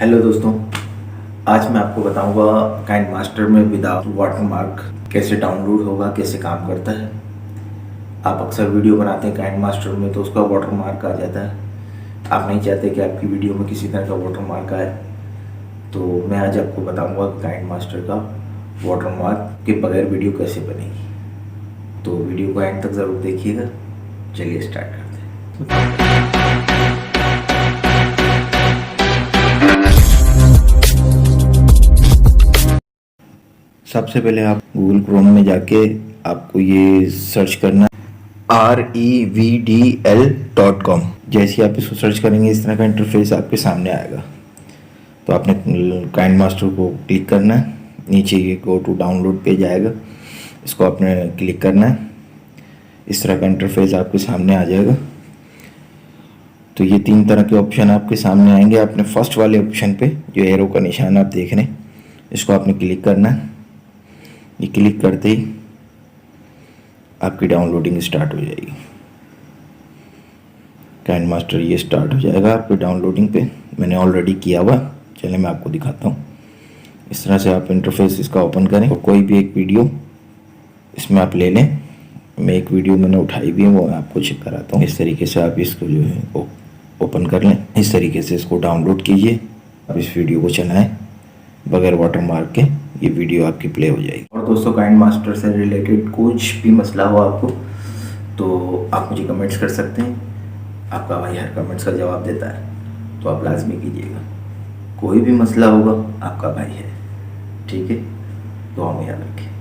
Hello दोस्तों, आज मैं आपको बताऊंगा काइनमास्टर में विदाउट वाटरमार्क कैसे डाउनलोड होगा, कैसे काम करता है। आप अक्सर वीडियो बनाते हैं काइनमास्टर में तो उसका वाटरमार्क आ जाता है। आप नहीं चाहते कि आपकी वीडियो में किसी तरह का वाटरमार्क आए, तो मैं आज आपको बताऊंगा कि काइनमास्टर का वाटरमार्क के बगैर वीडियो कैसे बनेगी। तो वीडियो को एंड तक ज़रूर देखिएगा। चलिए स्टार्ट करते हैं। सबसे पहले आप गूगल क्रोम में जाके आपको ये सर्च करना revedl.com। जैसे ही आप इसको सर्च करेंगे इस तरह का इंटरफेस आपके सामने आएगा। तो आपने काइनमास्टर को क्लिक करना है, नीचे ये गो टू डाउनलोड पेज आएगा, इसको आपने क्लिक करना है। इस तरह का इंटरफेस आपके सामने आ जाएगा। तो ये तीन तरह के ऑप्शन आपके सामने आएंगे। आपने फर्स्ट वाले ऑप्शन पे जो एरो का निशान आप देख रहे हैं इसको आपने क्लिक करना है। ये क्लिक करते ही आपकी डाउनलोडिंग स्टार्ट हो जाएगी। काइनमास्टर ये स्टार्ट हो जाएगा आपकी डाउनलोडिंग पे। मैंने ऑलरेडी किया हुआ, चलिए मैं आपको दिखाता हूँ। इस तरह से आप इंटरफेस इसका ओपन करें और कोई भी एक वीडियो इसमें आप ले लें। मैं एक वीडियो मैंने उठाई हुई है, वो मैं आपको चेक कराता हूँ। इस तरीके से आप इसको जो है ओपन कर लें। इस तरीके से इसको डाउनलोड कीजिए। आप इस वीडियो को चलाएं बगैर वाटरमार्क के, ये वीडियो आपकी प्ले हो जाएगी। और दोस्तों, काइनमास्टर से रिलेटेड कुछ भी मसला हो आपको तो आप मुझे कमेंट्स कर सकते हैं। आपका भाई हर कमेंट्स का जवाब देता है, तो आप लाजमी कीजिएगा। कोई भी मसला होगा आपका भाई है, ठीक है। दुआ में याद रखें।